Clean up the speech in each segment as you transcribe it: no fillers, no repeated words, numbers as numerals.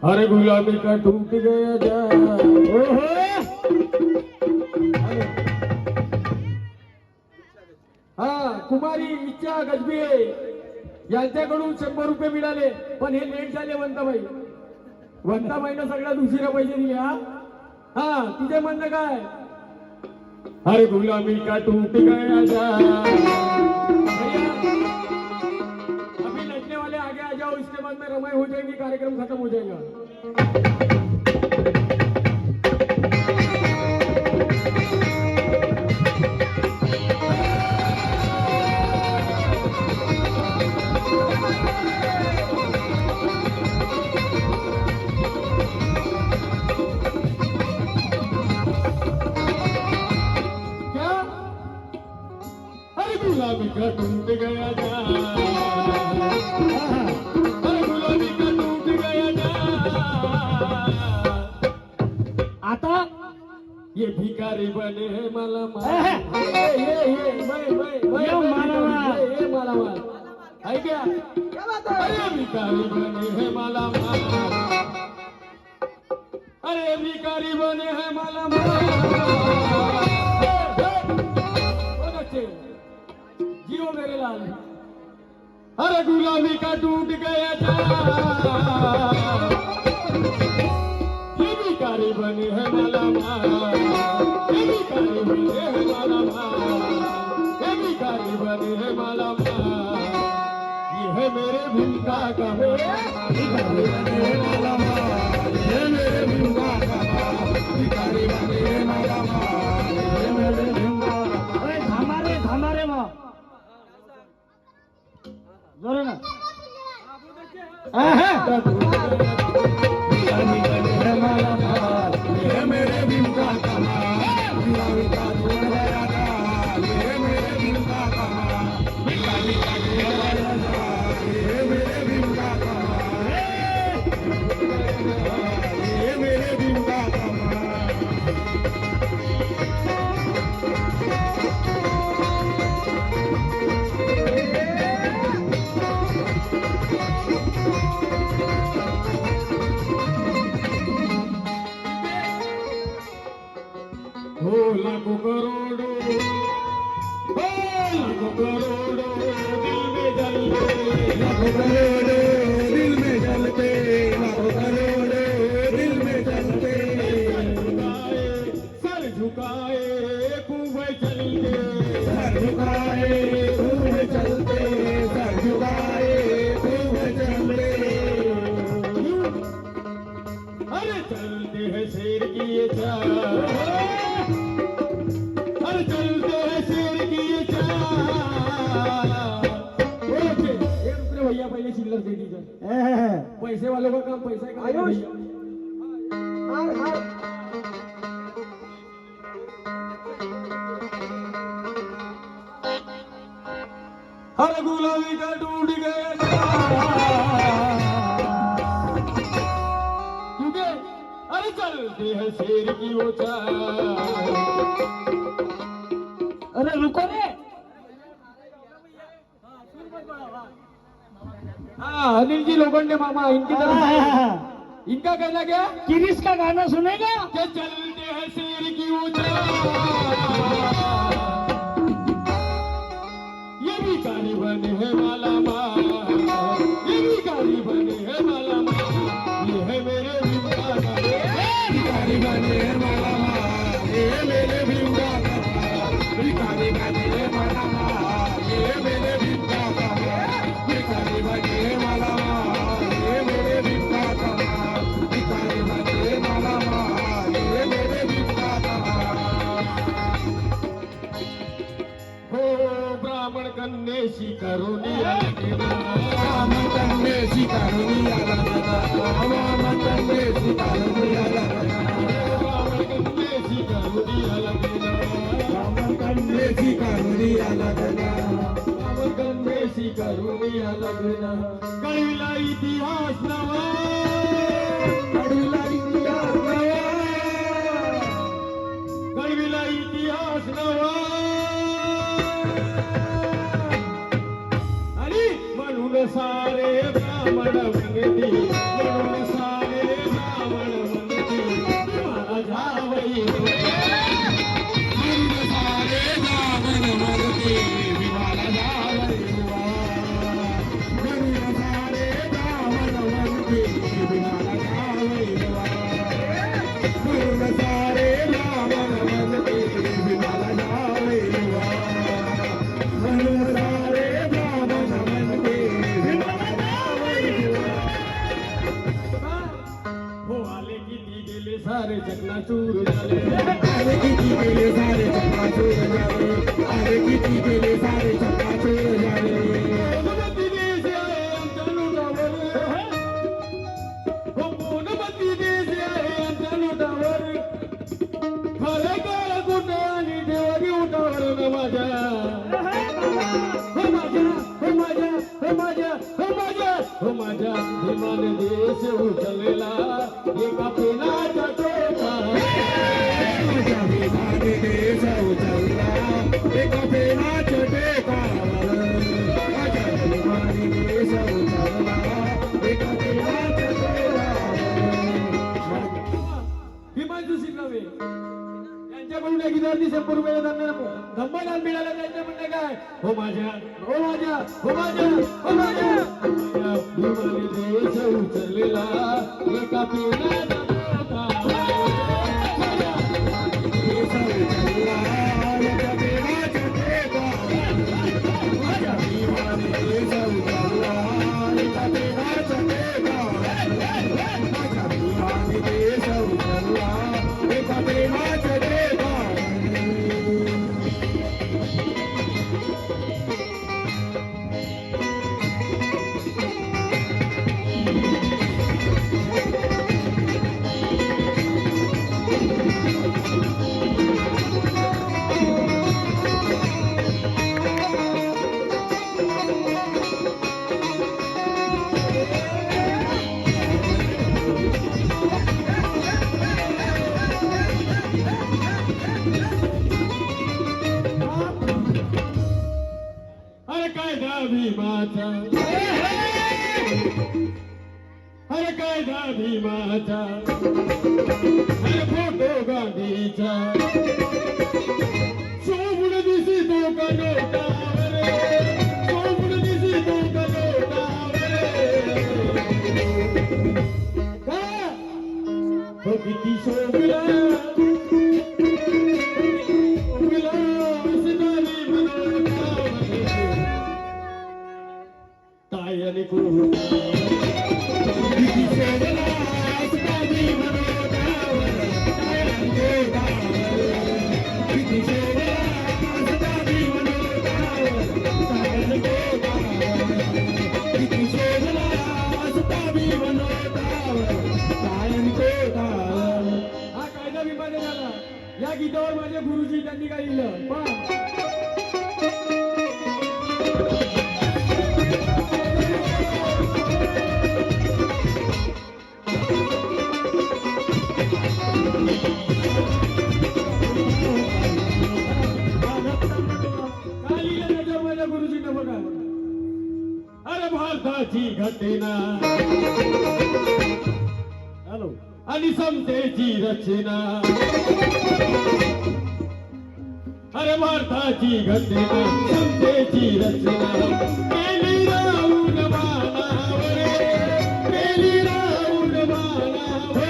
अरे गुलाबी का टूट गया जा हा कुमारी इच्छा गजबी यांच्याकडून 100 रुपये मिळाले, पण हे लेट झाले. वंताबाईनं सगळ्यात उशिरा पैसे दिले. हा तिचे म्हणणं काय? अरे गुलाबी का टूट गया जा, अभी लड़ने वाले आगे आ जाओ, इसके बाद में रमाई हो जाएगी, कार्यक्रम खत्म हो जाएगा. गुलाबी का टूट गया जा, अरे गुलाबी का टूट गया जा. आता ये भिकारी बने हैं मालामाल, ये मालामाल है क्या? अरे भिकारी बने हैं मालामाल, अरे भिकारी बने हैं मालामाल. जियो मेरे लाल. अरे गुलाबी का टूट गया जा, ये भिखारी बने हैं मालामाल, ये भिखारी बने हैं मालामाल, ये भिखारी बने हैं मालामाल. ये है मेरे भीम का काम, भिखारी बने हैं मालामाल, ये मेरे भीम का काम, भिखारी बने हैं मालामाल, ये मेरे भीम का काम. अरे थांबा रे मग जोर ना. ये मेरे भीम का कमाल, गुलाबी का टूट गया जा, ये मेरे भीम का कमाल, गुलाबी का टूट गया जा, ये मेरे भीम का कमाल, ये मेरे भीम का कमाल. हो लाखों करोड़ों, हो लाखों करोड़ों दिल में जलते, लाखों करोड़ों दिल में जलते, लाखों करोड़ों दिल में जलते. सर झुकाए खूब चलते, सर झुकाए खूब चलते, सर झुकाए खूब चलते. अरे चलते हैं शेर की ये चाल, अरे चलते हैं शेर की ये चाल. भैया पहले चिल्लर दे दीजिए. पैसे वालों का काम पैसा का. आयुष अरे गुलाबी का टूट गया क्योंकि अरे चलते हैं शेर की वो चाल. अरे रुको रे. हाँ अनिल जी लोखंडे मामा इनकी तरफ इनका कहना क्या? किरिस का गाना सुनेगा? कि चलते हैं शेर की वो चाल, ये भिखारी बने हैं मालामाल, ये भिखारी बने हैं मालामाल. ये है मेरे भीम का काम, भिखारी बने हैं मालामाल, ये मेरे भीम का काम, भिखारी बने हैं मालामाल, ये मेरे भीम का काम, भिखारी बने हैं मालामाल, ये मेरे भीम का काम, भिखारी बने हैं मालामाल, ये मेरे भीम का काम. हो ब्राह्मण कन्येशी करुणी अलगना, ब्राह्मण कन्येशी करुणी अलगना, ब्राह्मण कन्येशी करुणी अलगना, ब्राह्मण कन्येशी करुणी अलगना, ब्राह्मण कन्येशी करुणी अलगना, ब्राह्मण कन्येशी करुणी अलगना. कळविला इतिहास नवा, कळविला इतिहास नवा, कळविला इतिहास नवा. आणि म्हणून सारे ब्राह्मण विनती, म्हणून सारे सारे चकनाचूर झाले अरे किती केले सारे चक्राचूर झाले अरे किती केले सारे चक्राचूर झाले मोनमती देश आहे आमच्या लुटावर हो मोनमती देश आहे आमच्या लुटावर खरं काळ कुठं आणि देवारी उठावर न माझ्या हो माझ्या हो माझ्या हो माझ्या हो माझ्या हो माझ्या धीमान देश उचललेला एका पेनाच्या टोका माझ्या विमाने देश उचलला एका पेनाच्या टेकावर माझ्या विमाने देश उचलला एका पेनाच्या टेकावर हिमांशू शिंगावे यांच्याकडून एक विद्यार्थी 100 रुपये धम्मदान मिळालं त्यांचे म्हणणे काय हो माझ्या हो माझ्या हो माझ्या हो माझ्या भीमाने देश उचललेला एका पेनाचा टोका देश उचलला एका पेनाच्या टेकावर माझ्या विमाने देश उचलला एका पेनाच्या टेकावर माझ्या विमाने देश उचलला एका पेनाच्या टेकावर अरे कायदा भीमाचा अरे कायदा भीमाचा अरे फोटो गांधीचा शोभून दिसतो का नोटावर शोभून दिसतो का नोटावर का हो किती शोभला तायने को किती शोभला असतानी मनोतावर तायांचे गावावर किती शोभला असतानी मनोतावर तायांचे गावावर किती शोभला असतानी मनोतावर तायांचे गावावर हा कायदा विभाग झाला या गीतावर माझे गुरुजी त्यांनी काय लिहिलं पहा काय लिहिलं त्याच्यावर माझ्या गुरुजीनं बघा अरे भारताची घटना हॅलो आणि समतेची रचना अरे भारताची घटना समतेची रचना केली राहून मानावर केली राहून मानावर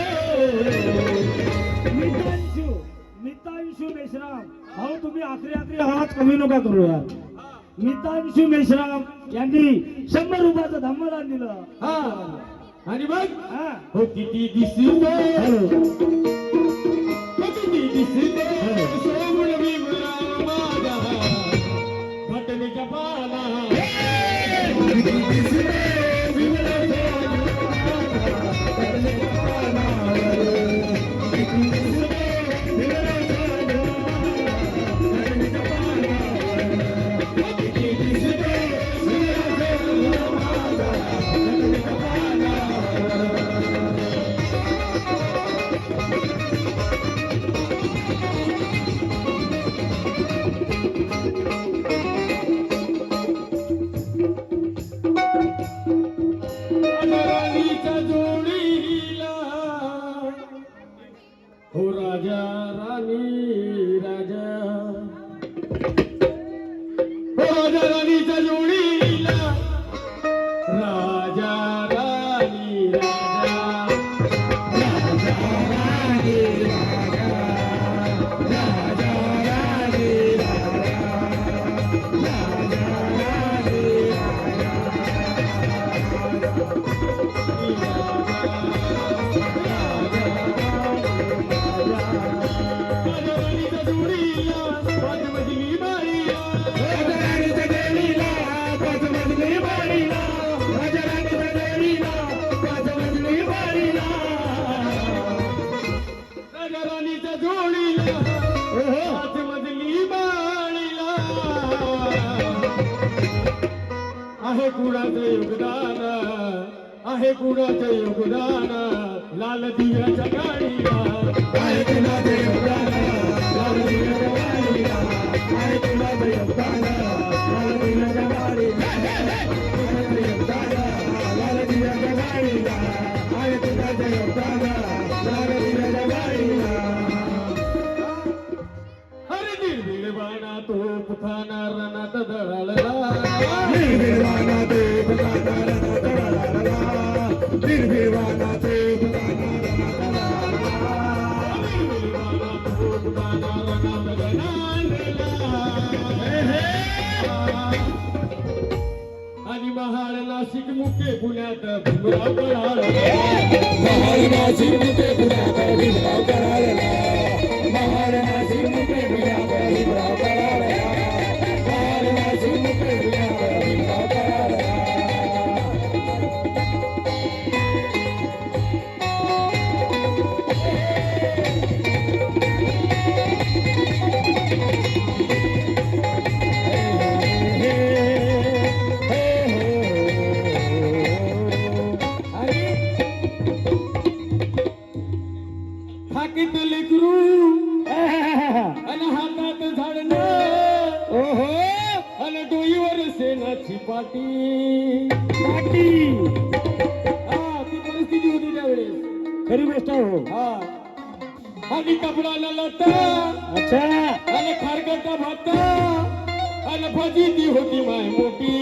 मितांशू मेश्राम अहो तुम्ही आखरी आवाज कमी नका करू यार मितांशू मेश्राम यांनी 100 रुपयाचं धम्मदान दिलं हा आणि मग हा हो किती दिसतो हो किती दिसतो सोमून भीमराव माझा घटनेच्या पाला किती दिसले विमलाच्या करण्याच्या पानावर किती दिसले विमलाच्या करण्याच्या पानावर किती दिसले विमलाच्या माझा करण्याच्या पानावर राणीच्या जोडीला हो राजा राणी राजा हो राजा राणीच्या जोडीला राजा राणी राजा राजा राणी राजा राजा राणी राजा राजा राणी राजा आहे कुणाचं योगदान, आहे कुणाचं योगदान, लाल दिव्याच्या गाडीला आहे कुणाचे योगदान, लाल दिव्याच्या गाडीला, आहे कुणाचे योगदान, लाल दिव्याच्या गाडीला, कुणाचे योगदान, लाल दिव्याच्या गाडीला, आहे कुणाचे योगदान, लाल दिव्याच्या गाडीला. अरे निर्भीडवाना तोफ खाना रणात दळाला, निर्भीडवाना तोफ खाना रणात दळाला, निर्भीडवाना तोफ खाना रणात दळाला, निर्भीडवाना तोफ खाना रणात दळाला. आणि महाड नाशिक मुके पुण्यात भीमराव कळाला, महाड नाशिक मुके पुण्यात भीमराव कळाला, महाड नाशिक मुके पुण्यात भीमराव कळाला, महाड नाशिक मुके पुण्यात भीमराव कळाला. हाकीत लेकरू आणि हातात झाडणं, ओहो आणि डोईवर सेनाची पाटी. पाटी हा ती परिस्थिती होती त्यावेळेस. खरी गोष्ट आहे हो. हा आणि कपडाला लता अच्छा आणि खारगटा भात आणि भाजी ती होती माय मोठी.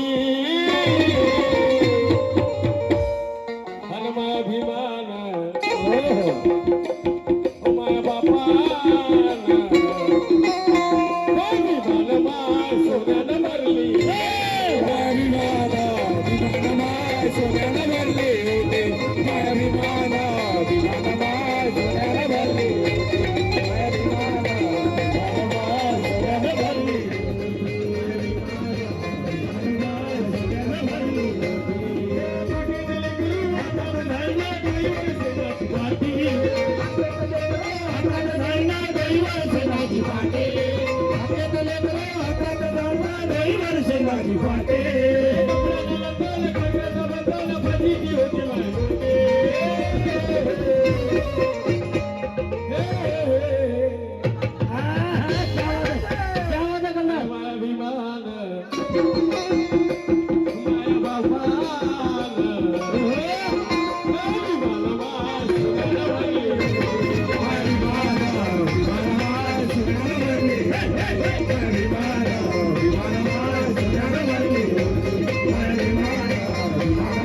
आणि माया भीमान माया बापान भीमान माय सोन्यानं भरली. विमाना विमानमाय सोन्यानं भरले होते, माया विमाना विमानमाय सोन्यानं भरले होते, माया विमाना विमानमाय सोन्यानं भरले भाजी ती होती माय मोठी. माया भीमान माया बापान भीमान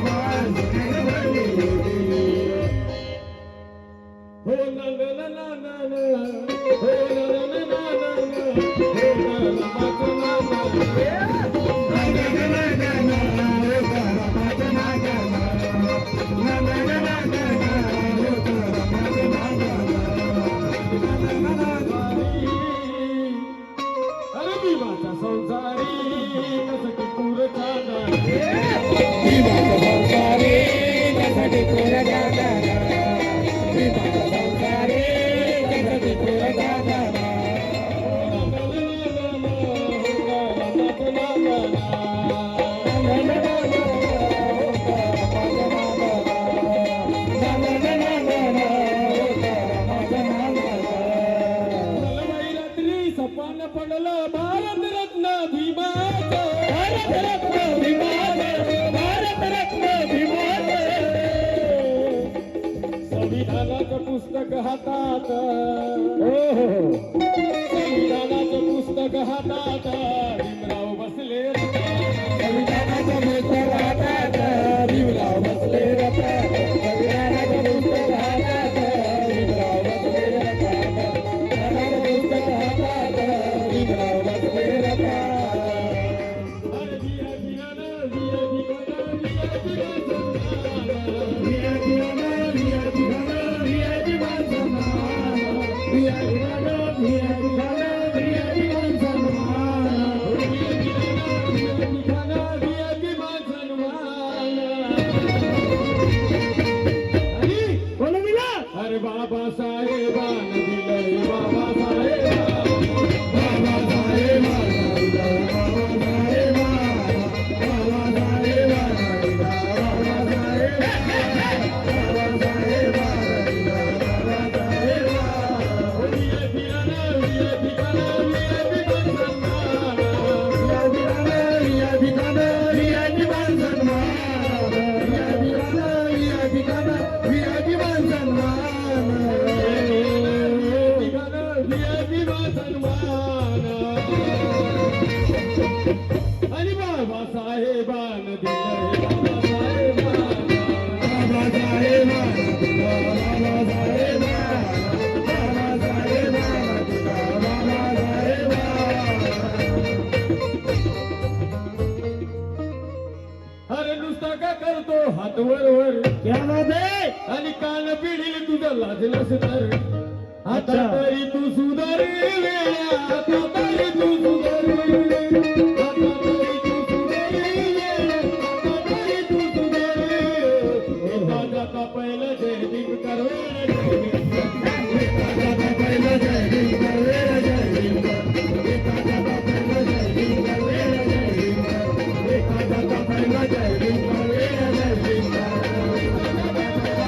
माय सोन्यानं भरली. हो ना ना ना ना ना ना, हो ना ना ना ना ना ना, हो ना ना ना ना ना. अरे भीमाचा संसारी कसं की पूर छाना. विमाना संसारे त्यासाठी कोण जाणार, विमाना संसारे त्यासाठी कोण जाणार. रात्री सपान पडलं भारत रत्न भीमाचं, भारत रत्न भीमाचं, भारत रत्न भीमाचं. संविधानाचं पुस्तक हातात, संविधानाचं पुस्तक हातात भीमराव बसले. संविधानाचं पुस्तक हातात भीमराव बसले रथात, संविधानाचं पुस्तक हातात भीमराव बसले रथात, संविधानाचं पुस्तक हातात भीमराव बसले रथात. अरे दिया दियाना, दिया दियाना, दिया दियाना. विया दिवाना, विया दिवाना, विया दिवान सन्मान, विया दिवाना, विया दिवाना, विया दिवान सन्मान. कोणी दिला अरे बाबासाहेबान दिलंय बाबासाहेब. बाबासाहेबांना दिलं, बाबासाहेबांना, बाबासाहेबांना. सन्मान गाणं दिवा सन्मान आणि बाबासाहेबान दिलं बाबासाहेबान अरे नुसता का करतो हात वर वर क्या बात आहे आणि कान पिढील तुझं लाजलं सुधार आता अच्छा. तरी तू सुधार वेळा आता तरी तू सुधार आता तरी तू सुधार वेळा आता तरी तू सुधार येता जाता पहिलं जय भीम कर जाता पहिलं जय भीम कर वेळ जय भीम कर एका जाता पहिलं जय भीम कर वेळ जय भीम कर एका जाता पहिलं जय भीम कर वेळ जय भीम कर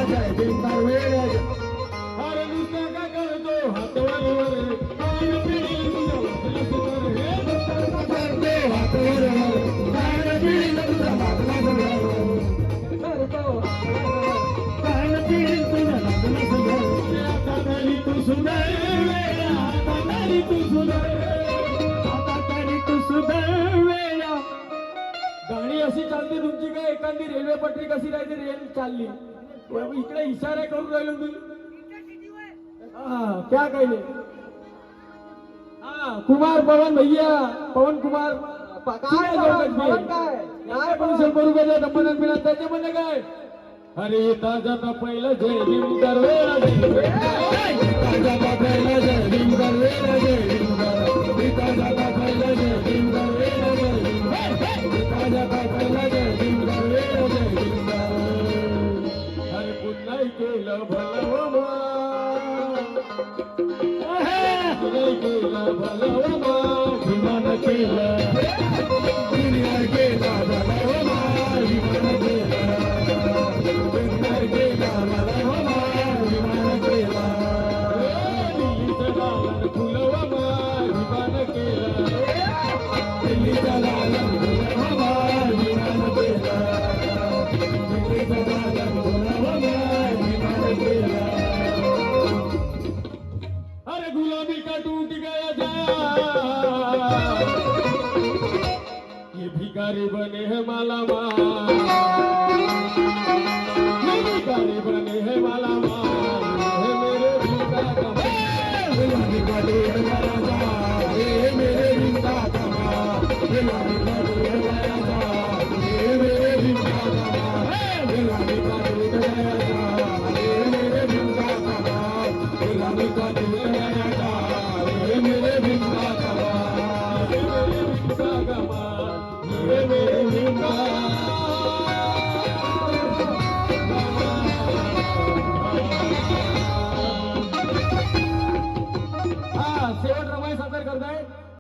जय भीम कर वेळ अरे नुसता का करतो हात वर वर कान पिढील तुझं लाजलं सुधार हे नुसता का करतो हात वर वर काय पिढीला तुझा मागला कान पिढी तुझं लागलं सगळं. आता तरी तू सुधार वेळा आता तरी तू सुधार आता तरी तू सुधार वेळा. गाणी अशी चालते तुमची काय एखादी रेल्वे पटरी कशी राहते रेल चालली इकडे इशारा करून राहिलो तुम्ही क्या कहले कुमार पवन भैया पवन कुमार काय पण 100 रुपयाचा डब्बा पिणार त्याचे म्हणणे काय अरे येता जाता पहिलं जय भीम कर वेळा जय भीम. जाता पहिलं जय भीम कर वेळ जय भीम कर एका जाता पहिलं जय भीम कर वेळ जय भीम कर एका जाता पहिलं जय भीम कर वेळ जय भीम कर अरे पुन्हा केलं भलं मा पुन्हा केलं भलं मा विमान केलं दुनिया केला मला हो मा विमान केलं दुनिया केला मला हो मा विमान केला दिल्लीचं दालन फुलवा मा विमान केलं दिल्लीचा लालन फुलं हो मा विमान केलं दिल्लीचा लालन फुलं हो मा विमान केलं अरे गुलाबी का टूट गया जा ये भिखारी बने हैं मालामाल ये भिखारी बने हैं मालामाल ये मेरे भिखा का गुलाबी का टूट गया जा ये मेरे भीम का कमाल गुलाबी का टूट गया जा ये मेरे भीम का कमाल गुलाबी का टूट गया जा ये मेरे भीम का कमाल गुलाबी का टूट गया जा ये मेरे भीम का कमाल ये मेरे भिखा का माल ये मेरे भिखा